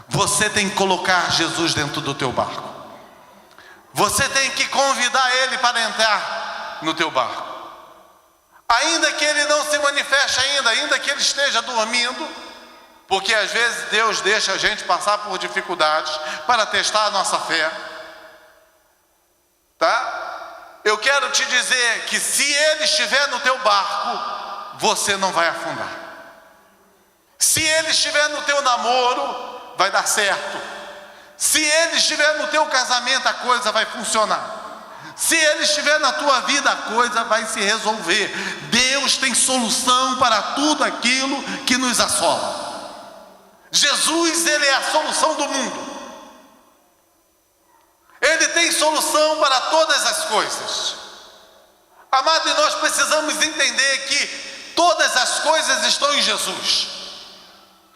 S4: você tem que colocar Jesus dentro do teu barco. Você tem que convidar Ele para entrar no teu barco. Ainda que Ele não se manifeste ainda que Ele esteja dormindo, porque às vezes Deus deixa a gente passar por dificuldades para testar a nossa fé. Tá? Eu quero te dizer que se Ele estiver no teu barco, você não vai afundar. Se Ele estiver no teu namoro, vai dar certo. Se Ele estiver no teu casamento, a coisa vai funcionar. Se Ele estiver na tua vida, a coisa vai se resolver. Deus tem solução para tudo aquilo que nos assola. Jesus, Ele é a solução do mundo. Ele tem solução para todas as coisas. Amado, e nós precisamos entender que todas as coisas estão em Jesus.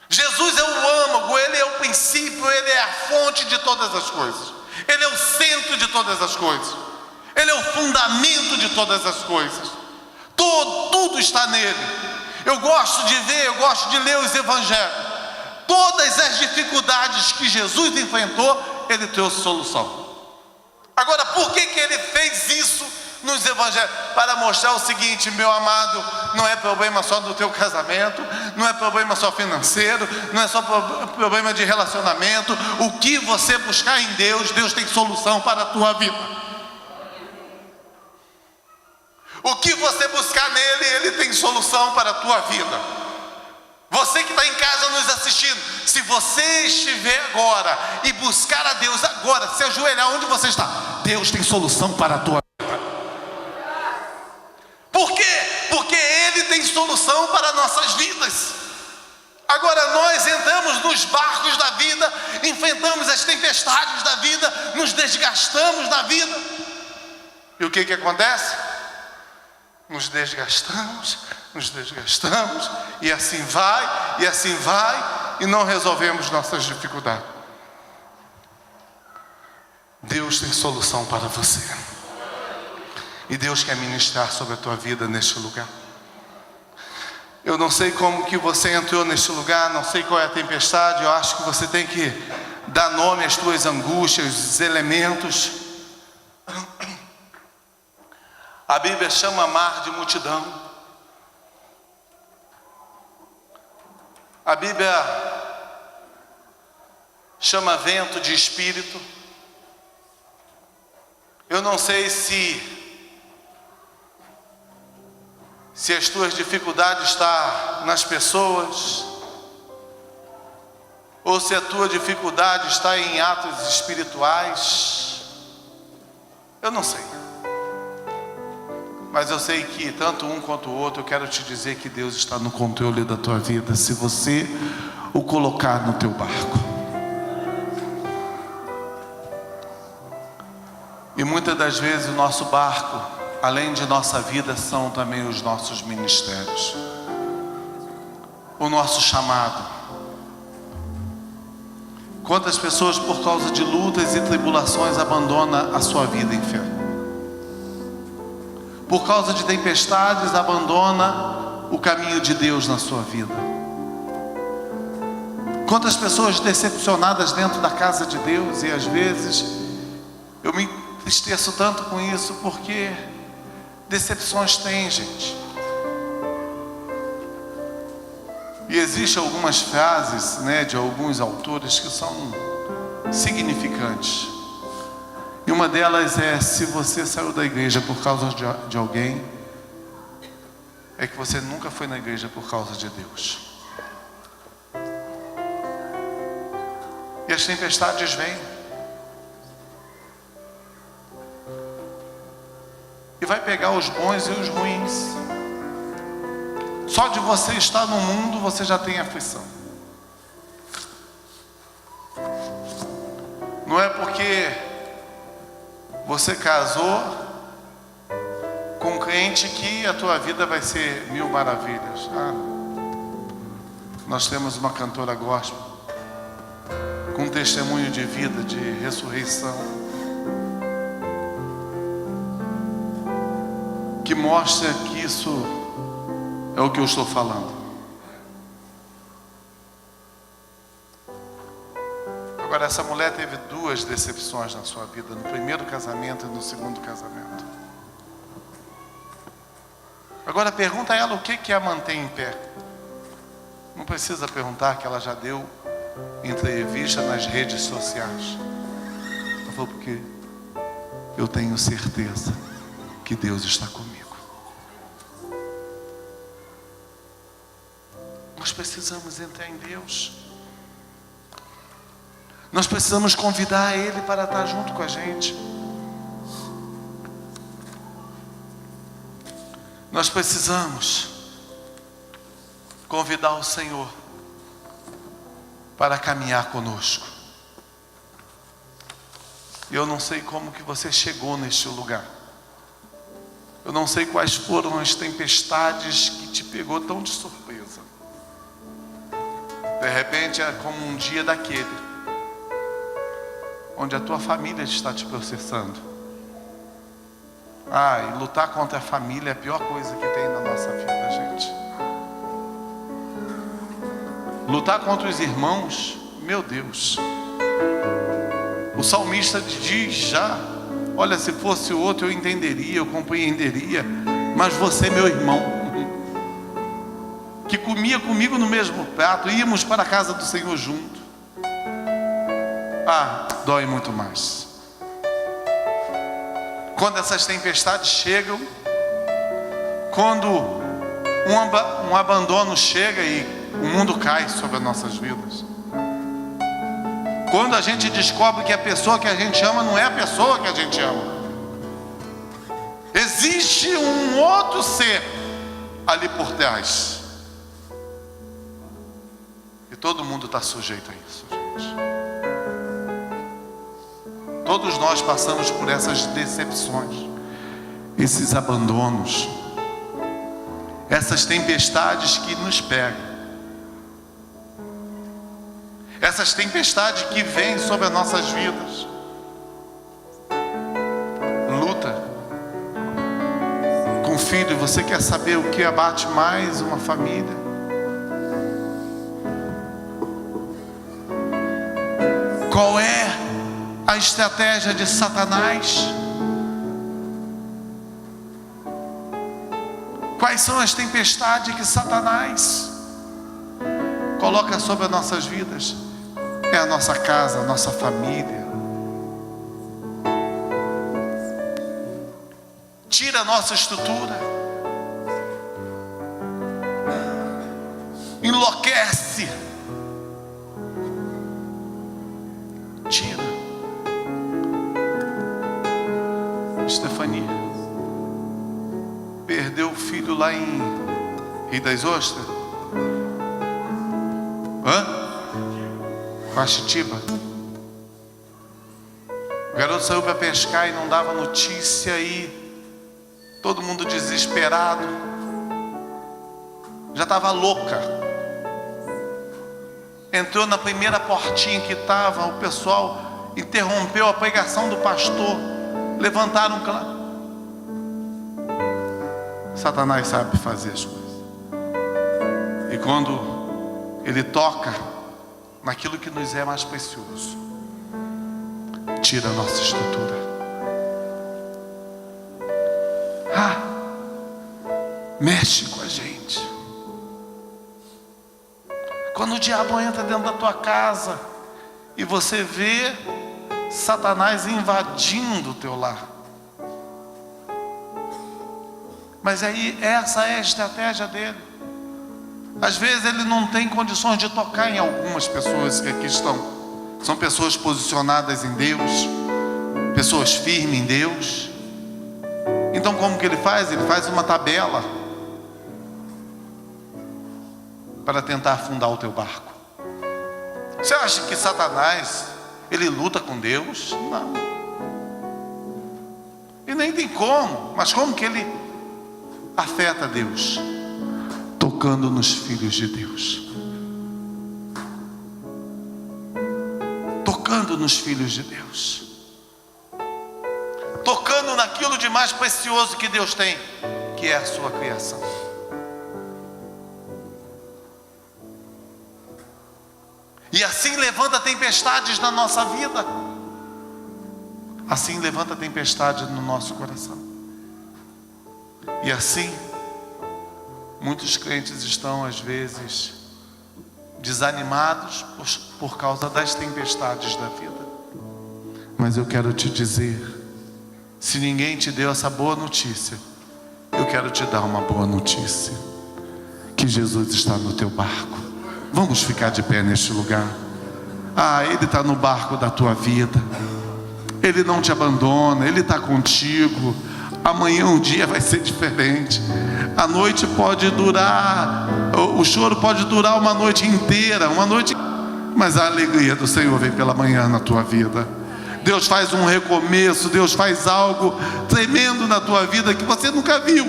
S4: Jesus é o âmago, Ele é o princípio, Ele é a fonte de todas as coisas. Ele é o centro de todas as coisas. Ele é o fundamento de todas as coisas. Tudo está nele. Eu gosto de ler os evangelhos. Todas as dificuldades que Jesus enfrentou, Ele trouxe solução. Agora, por que Ele fez isso nos evangelhos? Para mostrar o seguinte, meu amado, não é problema só do teu casamento, não é problema só financeiro, não é só problema de relacionamento. O que você buscar em Deus, Deus tem solução para a tua vida. O que você buscar nele, Ele tem solução para a tua vida. Você que está em casa nos assistindo, se você estiver agora e buscar a Deus agora, se ajoelhar onde você está, Deus tem solução para a tua vida. Por quê? Porque Ele tem solução para nossas vidas. Agora nós entramos nos barcos da vida, enfrentamos as tempestades da vida, nos desgastamos na vida. E o que acontece? Nos desgastamos, e assim vai, e não resolvemos nossas dificuldades. Deus tem solução para você. E Deus quer ministrar sobre a tua vida neste lugar. Eu não sei como que você entrou neste lugar, não sei qual é a tempestade. Eu acho que você tem que dar nome às tuas angústias, os elementos. A Bíblia chama mar de multidão. A Bíblia chama vento de espírito. Eu não sei se as tuas dificuldades estão nas pessoas, ou se a tua dificuldade está em atos espirituais. Eu não sei. Mas eu sei que tanto um quanto o outro, eu quero te dizer que Deus está no controle da tua vida, se você o colocar no teu barco. E muitas das vezes o nosso barco, além de nossa vida, são também os nossos ministérios, o nosso chamado. Quantas pessoas por causa de lutas e tribulações abandonam a sua vida em fé? Por causa de tempestades, abandona o caminho de Deus na sua vida. Quantas pessoas decepcionadas dentro da casa de Deus, e às vezes eu me entristeço tanto com isso, porque decepções tem, gente. E existem algumas frases, de alguns autores que são significantes. E uma delas é: se você saiu da igreja por causa de alguém, é que você nunca foi na igreja por causa de Deus. E as tempestades vêm. E vai pegar os bons e os ruins. Só de você estar no mundo, você já tem aflição. Não é porque Você casou com um crente que a tua vida vai ser mil maravilhas. Nós temos uma cantora gospel com um testemunho de vida, de ressurreição, que mostra que isso é o que eu estou falando. Agora, essa mulher teve duas decepções na sua vida, no primeiro casamento e no segundo casamento. Agora, pergunta a ela o que a mantém em pé. Não precisa perguntar, que ela já deu entrevista nas redes sociais. Ela falou: porque eu tenho certeza que Deus está comigo. Nós precisamos entrar em Deus. Nós precisamos convidar Ele para estar junto com a gente. Nós precisamos convidar o Senhor para caminhar conosco. Eu não sei como que você chegou neste lugar. Eu não sei quais foram as tempestades que te pegou tão de surpresa. De repente é como um dia daquele, onde a tua família está te processando. E lutar contra a família é a pior coisa que tem na nossa vida, gente. Lutar contra os irmãos, meu Deus. O salmista diz já: olha, se fosse o outro eu entenderia, eu compreenderia, mas você, meu irmão, que comia comigo no mesmo prato, íamos para a casa do Senhor junto, dói muito mais. Quando essas tempestades chegam, quando um abandono chega e o mundo cai sobre as nossas vidas, quando a gente descobre que a pessoa que a gente ama não é a pessoa que a gente ama, existe um outro ser ali por trás, e todo mundo está sujeito a isso, gente. Todos nós passamos por essas decepções, esses abandonos, essas tempestades que nos pegam, essas tempestades que vêm sobre as nossas vidas. Luta com o filho. Você quer saber o que abate mais uma família? Qual é a estratégia de Satanás? Quais são as tempestades que Satanás coloca sobre as nossas vidas? É a nossa casa, a nossa família. Tira a nossa estrutura. Enlouquece. Tira. Estefania perdeu o filho lá em Rio das Ostras. Guaxitiba. O garoto saiu para pescar e não dava notícia, e todo mundo desesperado. Já estava louca. Entrou na primeira portinha que estava, o pessoal interrompeu a pregação do pastor, levantaram um clamor. Satanás sabe fazer as coisas. E quando ele toca naquilo que nos é mais precioso, tira a nossa estrutura. Mexe com a gente. Quando o diabo entra dentro da tua casa e você vê Satanás invadindo o teu lar, mas aí essa é a estratégia dele. Às vezes ele não tem condições de tocar em algumas pessoas que aqui estão. São pessoas posicionadas em Deus, pessoas firmes em Deus. Então como que ele faz? Ele faz uma tabela para tentar afundar o teu barco. Você acha que Satanás, ele luta com Deus? Não. E nem tem como. Mas como que ele afeta Deus? Tocando nos filhos de Deus. Tocando nos filhos de Deus. Tocando naquilo de mais precioso que Deus tem, que é a sua criação. E assim levanta tempestades na nossa vida. Assim levanta tempestade no nosso coração. E assim, muitos crentes estão às vezes desanimados por causa das tempestades da vida. Mas eu quero te dizer, se ninguém te deu essa boa notícia, eu quero te dar uma boa notícia: que Jesus está no teu barco. Vamos ficar de pé neste lugar. Ele está no barco da tua vida. Ele não te abandona, Ele está contigo. Amanhã o dia vai ser diferente. A noite pode durar, o choro pode durar uma noite inteira, mas a alegria do Senhor vem pela manhã na tua vida. Deus faz um recomeço, Deus faz algo tremendo na tua vida que você nunca viu.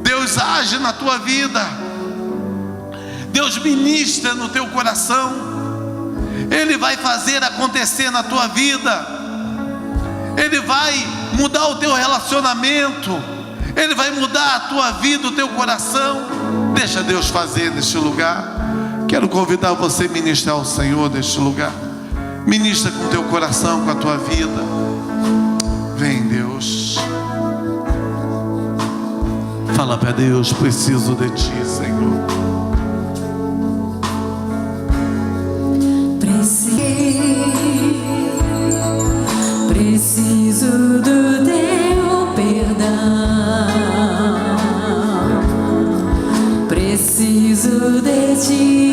S4: Deus age na tua vida. Deus ministra no teu coração. Ele vai fazer acontecer na tua vida. Ele vai mudar o teu relacionamento. Ele vai mudar a tua vida, o teu coração. Deixa Deus fazer neste lugar. Quero convidar você a ministrar ao Senhor neste lugar. Ministra com o teu coração, com a tua vida. Vem, Deus. Fala para Deus: preciso de ti, Senhor.
S5: Preciso do teu perdão. Preciso de ti.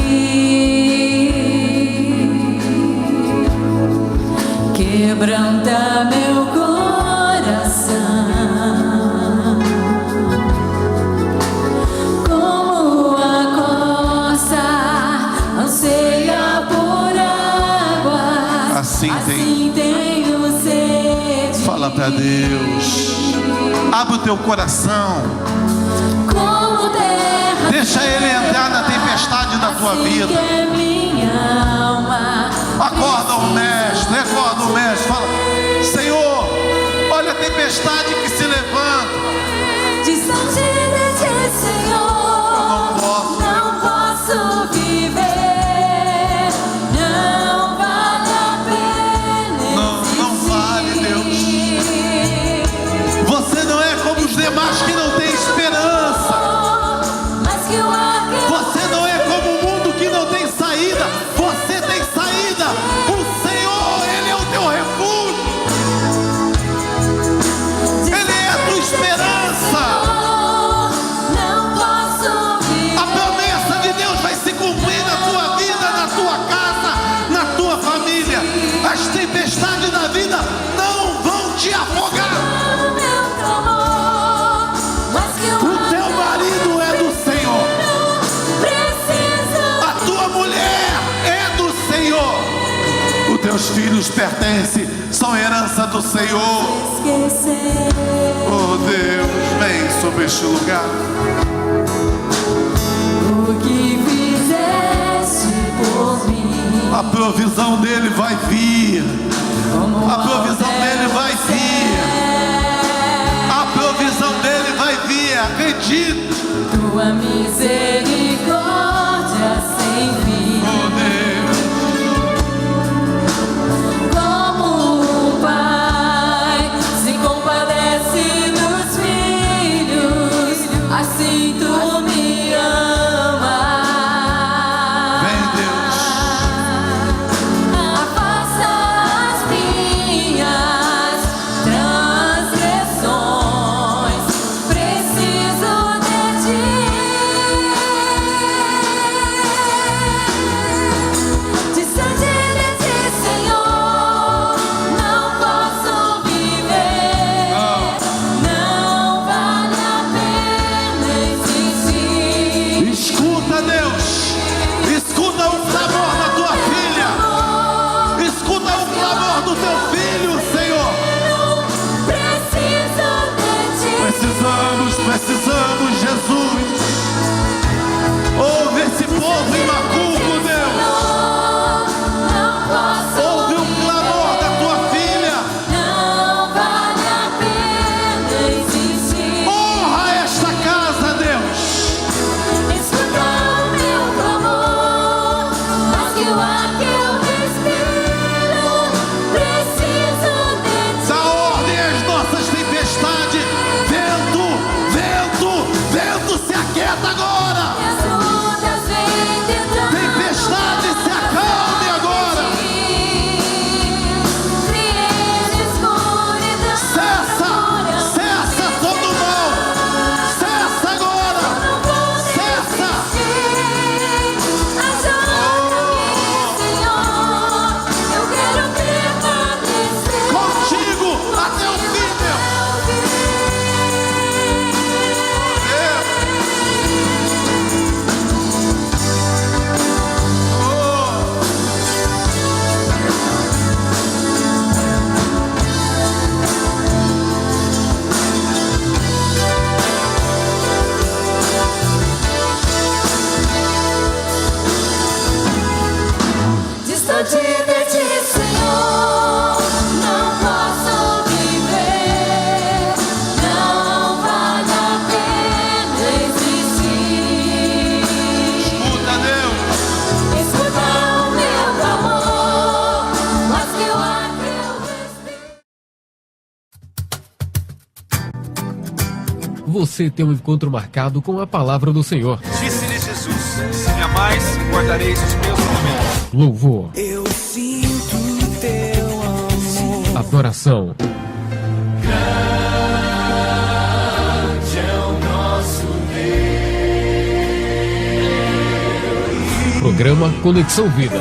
S5: Quebranta meu coração. Como a costa anseia por água,
S4: assim
S5: tenho sede.
S4: Fala para Deus. Abre o teu coração.
S5: Como terra,
S4: deixa Ele entrar na tempestade da tua vida.
S5: é minha alma.
S4: Acorda o mestre, acorda o mestre. Fala: Senhor, olha a tempestade que se levanta.
S5: Distante de ti, Senhor, não posso viver. Não vale a pena.
S4: Não vale, Deus. Você não é como os demais que não têm esperança. Você não é como o mundo que não tem saída. Você tem saída. O Senhor, Ele é o teu refúgio. Ele é a tua esperança. A promessa de Deus vai se cumprir na tua vida, na tua casa, na tua família. As tempestades da vida não vão te afogar. O teu marido é do Senhor. A tua mulher é do Senhor. Os teus filhos pertencem, são herança do Senhor. Oh Deus, vem sobre este lugar.
S5: O que fizeste por mim,
S4: A provisão dele vai vir. A provisão dele vai vir. A provisão dele vai vir. Acredite.
S5: tua misericórdia sem fim.
S4: Oh Deus.
S5: Como um pai se compadece dos filhos, assim tu me amas.
S4: Vem, Deus.
S5: Afasta as minhas transgressões. Preciso de ti. ar que eu respiro, preciso de ti.
S6: Dá ordem às nossas tempestades. Vento, vento, vento, se aquieta agora.
S5: Minhas lutas vêm tentando
S6: Tempestade, se acalme agora.
S5: frieza, escuridão,
S6: Cessa, cessa todo mal. Cessa agora. Cessa.
S5: ajuda-me, Senhor, eu quero permanecer
S6: Contigo até o fim, meu.
S5: distante de ti, Senhor, não posso viver, não vale a pena existir.
S4: Escuta, Deus.
S5: Escuta o meu clamor, mas que o ar que eu respiro.
S1: Você tem um encontro marcado com a palavra do Senhor.
S2: Disse-lhe Jesus: Se me amais, guardareis os meus mandamentos.
S1: Louvor,
S3: Eu sinto teu amor.
S1: adoração, programa Conexão Vida.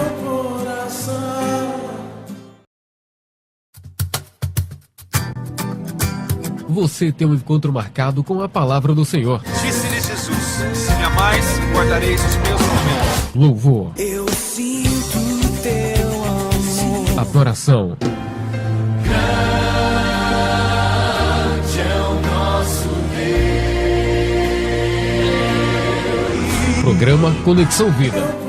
S1: Você tem um encontro marcado com a palavra do Senhor.
S2: Disse-lhe Jesus: Se me amais, guardareis os meus mandamentos.
S1: Louvor,
S3: Eu sinto teu amor.
S1: adoração, programa Conexão Vida.